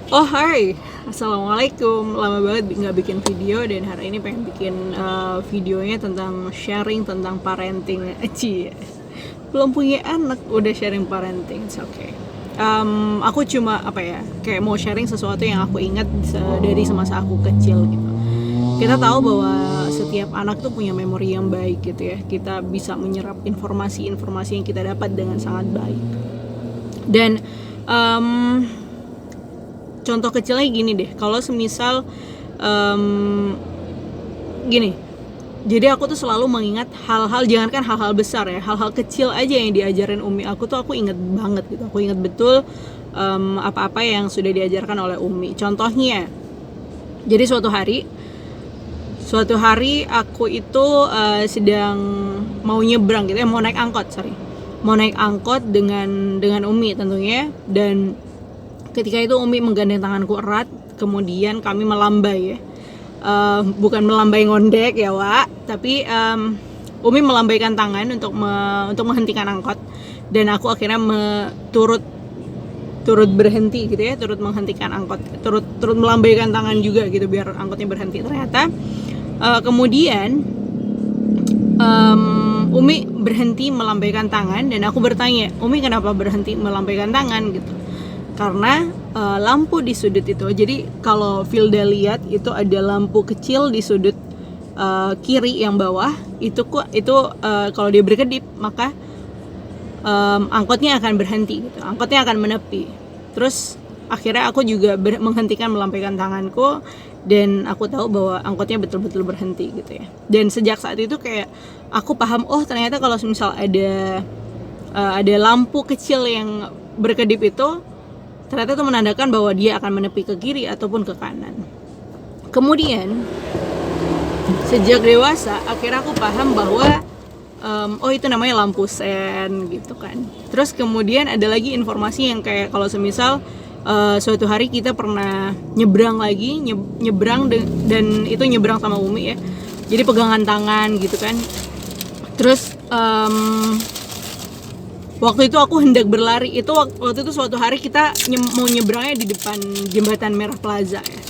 Oh hai, assalamualaikum. Lama banget nggak bikin video dan hari ini pengen bikin videonya tentang sharing tentang parenting. Cie, belum punya anak udah sharing parenting, it's okay. Aku cuma apa ya, kayak mau sharing sesuatu yang aku ingat dari semasa aku kecil gitu. Kita tahu bahwa setiap anak tuh punya memori yang baik gitu ya. Kita bisa menyerap informasi-informasi yang kita dapat dengan sangat baik. Dan um, contoh kecilnya gini deh, kalau semisal gini, jadi aku tuh selalu mengingat hal-hal, jangankan hal-hal besar ya, hal-hal kecil aja yang diajarin umi aku tuh aku inget banget gitu. Aku inget betul apa-apa yang sudah diajarkan oleh umi. Contohnya, jadi suatu hari aku itu sedang mau nyebrang gitu ya, mau naik angkot, mau naik angkot dengan umi tentunya. Dan ketika itu umi menggandeng tanganku erat, kemudian kami melambai ya. Bukan melambai ngondek ya Wak, tapi umi melambaikan tangan untuk menghentikan angkot, dan aku akhirnya turut berhenti gitu ya, turut menghentikan angkot, turut melambaikan tangan juga gitu biar angkotnya berhenti. Ternyata kemudian umi berhenti melambaikan tangan, dan aku bertanya, umi kenapa berhenti melambaikan tangan gitu. Karena lampu di sudut itu, jadi kalau Vilda lihat itu ada lampu kecil di sudut kiri yang bawah itu kalau dia berkedip maka angkotnya akan berhenti gitu, angkotnya akan menepi. Terus akhirnya aku juga menghentikan melambaikan tanganku, dan aku tahu bahwa angkotnya betul-betul berhenti gitu ya. Dan sejak saat itu kayak aku paham, oh ternyata kalau misal ada lampu kecil yang berkedip itu, ternyata itu menandakan bahwa dia akan menepi ke kiri ataupun ke kanan. Kemudian sejak dewasa akhirnya aku paham bahwa oh itu namanya lampu sen gitu kan. Terus kemudian ada lagi informasi yang kayak kalau semisal suatu hari kita pernah nyebrang dan itu nyebrang sama umi ya, jadi pegangan tangan gitu kan. Terus waktu itu aku hendak berlari, itu waktu itu suatu hari kita mau nyebrangnya di depan jembatan Merah Plaza ya.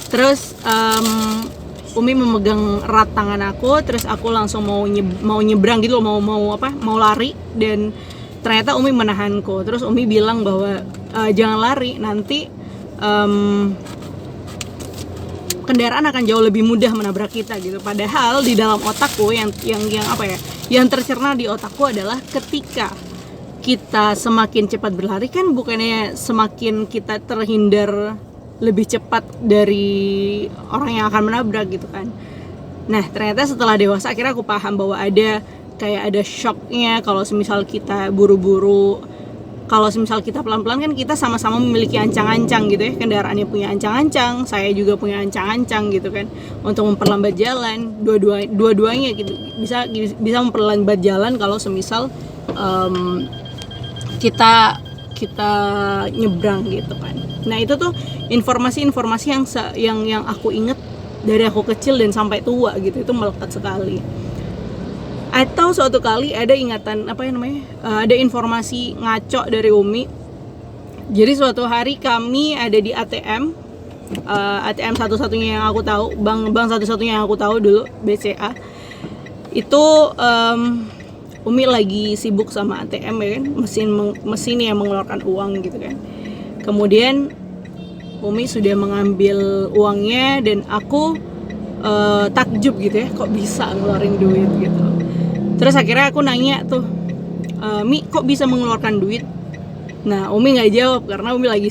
Terus umi memegang erat tangan aku, terus aku langsung mau nyebrang gitu loh, mau lari, dan ternyata umi menahanku. Terus umi bilang bahwa jangan lari, nanti kendaraan akan jauh lebih mudah menabrak kita gitu. Padahal di dalam otakku yang apa ya, yang tercerna di otakku adalah ketika kita semakin cepat berlari kan bukannya semakin kita terhindar lebih cepat dari orang yang akan menabrak gitu kan. Nah ternyata setelah dewasa akhirnya aku paham bahwa ada shocknya kalau semisal kita buru-buru. Kalau semisal kita pelan-pelan kan kita sama-sama memiliki ancang-ancang gitu ya, kendaraannya punya ancang-ancang, saya juga punya ancang-ancang gitu kan, untuk memperlambat jalan. Dua-duanya gitu bisa memperlambat jalan kalau semisal kita nyebrang gitu kan. Nah itu tuh informasi-informasi yang aku inget dari aku kecil dan sampai tua gitu, itu melekat sekali. Atau suatu kali ada ingatan ada informasi ngaco dari umi. Jadi suatu hari kami ada di ATM, ATM satu-satunya yang aku tahu, bank satu-satunya yang aku tahu dulu, BCA. Itu umi lagi sibuk sama ATM ya kan, mesin yang mengeluarkan uang gitu kan. Kemudian umi sudah mengambil uangnya, dan aku takjub gitu ya, kok bisa ngeluarin duit gitu. Terus akhirnya aku nanya tuh, Mi kok bisa mengeluarkan duit? Nah umi nggak jawab karena umi lagi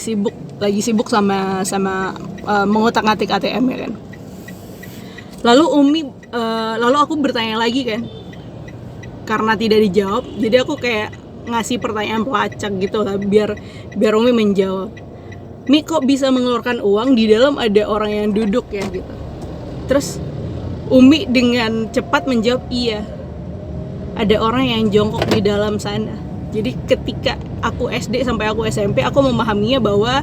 sibuk sama mengotak-ngatik ATM ya kan. Lalu aku bertanya lagi kan, karena tidak dijawab, jadi aku kayak ngasih pertanyaan pelacak gitu lah, biar umi menjawab. Mi kok bisa mengeluarkan uang, di dalam ada orang yang duduk ya gitu. Terus umi dengan cepat menjawab, iya, ada orang yang jongkok di dalam sana. Jadi ketika aku SD sampai aku SMP, aku memahaminya bahwa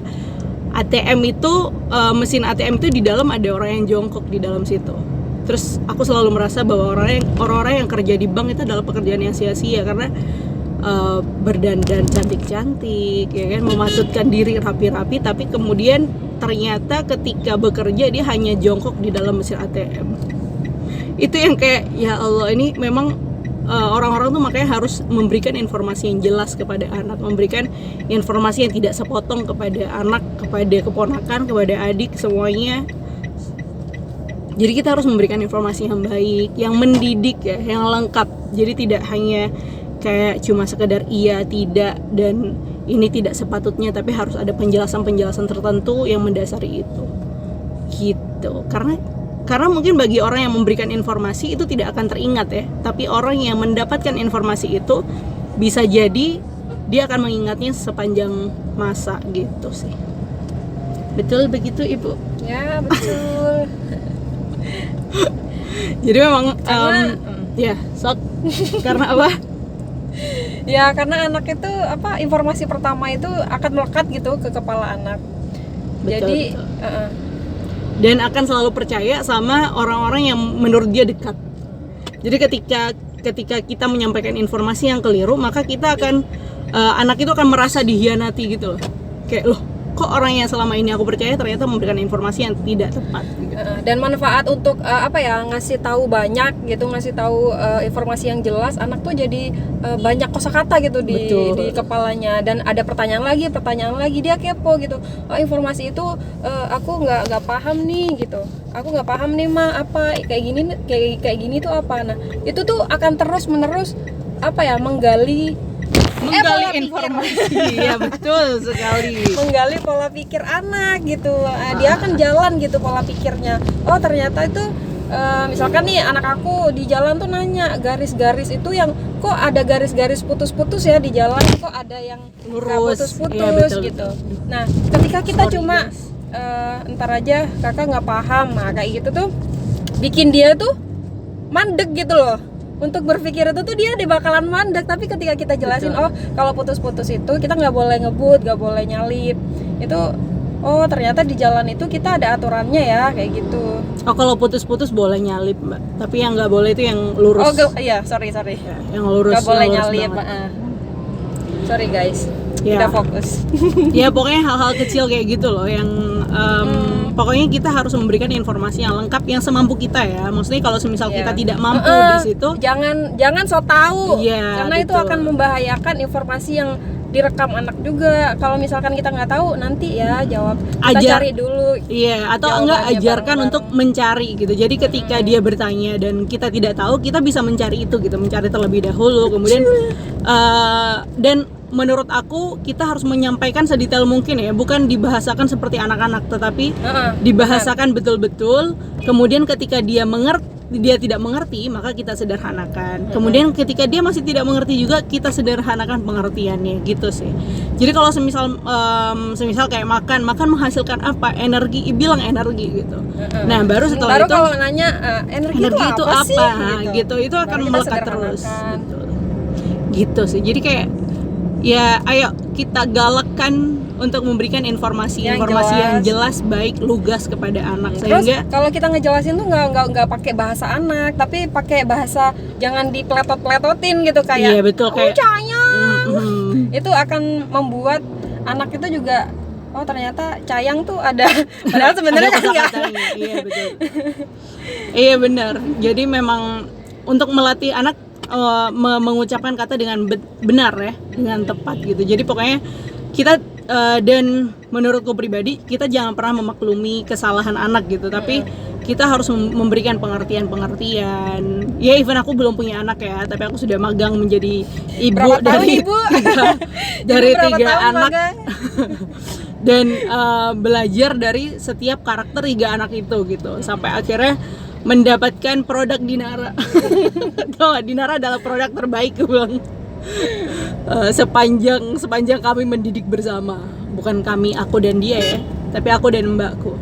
ATM itu, mesin ATM itu di dalam ada orang yang jongkok di dalam situ. Terus aku selalu merasa bahwa orang-orang yang kerja di bank itu adalah pekerjaan yang sia-sia, karena berdandan cantik-cantik, ya kan, memasukkan diri rapi-rapi, tapi kemudian ternyata ketika bekerja dia hanya jongkok di dalam mesin ATM. Itu yang kayak, ya Allah, ini memang orang-orang tuh makanya harus memberikan informasi yang jelas kepada anak, memberikan informasi yang tidak sepotong kepada anak, kepada keponakan, kepada adik, semuanya. Jadi kita harus memberikan informasi yang baik, yang mendidik ya, yang lengkap. Jadi tidak hanya kayak cuma sekedar iya, tidak, dan ini tidak sepatutnya, tapi harus ada penjelasan-penjelasan tertentu yang mendasari itu. Gitu. Karena mungkin bagi orang yang memberikan informasi itu tidak akan teringat ya, tapi orang yang mendapatkan informasi itu bisa jadi dia akan mengingatnya sepanjang masa gitu sih. Betul begitu Ibu? Ya betul. Jadi memang ya sok karena apa? Ya karena anak itu informasi pertama itu akan melekat gitu ke kepala anak. Betul, jadi betul. Dan akan selalu percaya sama orang-orang yang menurut dia dekat. Jadi ketika kita menyampaikan informasi yang keliru, maka kita akan anak itu akan merasa dihianati gitu loh. Kayak, loh, kok orang yang selama ini aku percaya ternyata memberikan informasi yang tidak tepat gitu. Dan manfaat untuk ngasih tahu banyak gitu, ngasih tahu informasi yang jelas, anak tuh jadi banyak kosakata gitu di kepalanya, dan ada pertanyaan lagi dia kepo gitu. Oh, informasi itu aku nggak paham nih gitu, aku nggak paham nih Ma, apa kayak gini tuh apa. Nah itu tuh akan terus menerus menggali informasi. Ya betul sekali. Menggali pola pikir anak gitu. Dia akan jalan gitu pola pikirnya. Oh ternyata itu misalkan nih anak aku di jalan tuh nanya, garis-garis itu yang kok ada garis-garis putus-putus ya di jalan, kok ada yang lurus, putus-putus ya, betul, gitu. betul. Nah ketika kita cuma ntar aja kakak nggak paham, nah kayak gitu tuh bikin dia tuh mandek gitu loh. Untuk berpikir itu tuh dia bakalan mandek. Tapi ketika kita jelasin, betul, oh kalau putus-putus itu kita nggak boleh ngebut, nggak boleh nyalip, itu oh ternyata di jalan itu kita ada aturannya ya, kayak gitu. Oh kalau putus-putus boleh nyalip Mbak, tapi yang nggak boleh itu yang lurus. Oh iya sorry ya, yang lurus, nggak boleh yang lurus nyalip. Sorry guys, ya. Kita fokus. Ya pokoknya hal-hal kecil kayak gitu loh yang pokoknya kita harus memberikan informasi yang lengkap yang semampu kita ya. Maksudnya kalau semisal kita tidak mampu di situ, jangan so tahu. Karena betul. Itu akan membahayakan informasi yang direkam anak juga. Kalau misalkan kita nggak tahu, nanti ya kita cari dulu. Iya, atau enggak ajarkan untuk mencari gitu. Jadi ketika dia bertanya dan kita tidak tahu, kita bisa mencari itu gitu, mencari terlebih dahulu. Kemudian dan menurut aku kita harus menyampaikan sedetail mungkin ya, bukan dibahasakan seperti anak-anak, tetapi dibahasakan betul-betul. Kemudian ketika dia tidak mengerti, maka kita sederhanakan. Kemudian ketika dia masih tidak mengerti juga, kita sederhanakan pengertiannya gitu sih. Jadi kalau semisal kayak makan menghasilkan apa? Energi, bilang energi gitu. Nah, baru setelah itu kalau nanya energi itu apa sih? Gitu. Itu akan melekat terus. Gitu sih. Jadi kayak ya ayo kita galakkan untuk memberikan informasi yang jelas, baik, lugas kepada anak. Terus sehingga kalau kita ngejelasin tuh nggak pakai bahasa anak, tapi pakai bahasa jangan dipeletot-peletotin gitu kayak. Iya betul, kayak cayang. Itu akan membuat anak itu juga oh ternyata cayang tuh ada, padahal sebenarnya kan enggak. Iya betul. Iya benar. Jadi memang untuk melatih anak mengucapkan kata dengan benar ya, dengan tepat gitu. Jadi pokoknya kita dan menurutku pribadi kita jangan pernah memaklumi kesalahan anak gitu, tapi kita harus memberikan pengertian. Ya even aku belum punya anak ya, tapi aku sudah magang menjadi ibu dari tiga anak dan belajar dari setiap karakter 3 anak itu gitu, sampai akhirnya mendapatkan produk Dinara. Dinara adalah produk terbaik gue bilang. Sepanjang kami mendidik bersama, bukan kami, aku dan dia ya, tapi aku dan mbakku.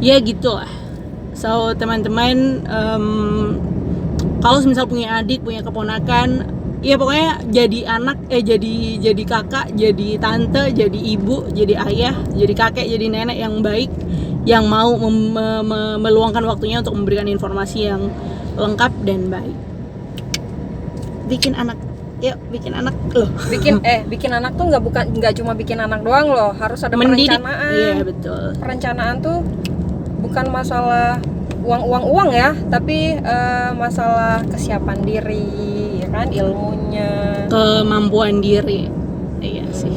Ya gitulah. So teman-teman, kalau misal punya adik, punya keponakan, ya pokoknya jadi anak, jadi kakak, jadi tante, jadi ibu, jadi ayah, jadi kakek, jadi nenek yang baik, yang mau meluangkan waktunya untuk memberikan informasi yang lengkap dan baik. Bikin anak yuk bikin anak loh. Bikin anak tuh nggak cuma bikin anak doang loh, harus ada Mendidik. perencanaan. Iya betul. Perencanaan tuh bukan masalah uang ya, tapi masalah kesiapan diri, ya kan, ilmunya, Kemampuan diri. Iya sih.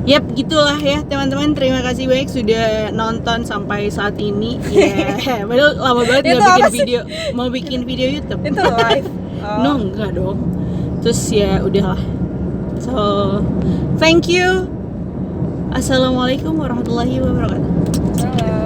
Yap, gitulah ya teman-teman. Terima kasih banyak sudah nonton sampai saat ini. Ya, padahal lama banget Itu nggak bikin apa sih? video. Mau bikin video YouTube. Itu live. No, enggak dong. Terus ya udahlah. So, thank you. Assalamualaikum warahmatullahi wabarakatuh. Salam.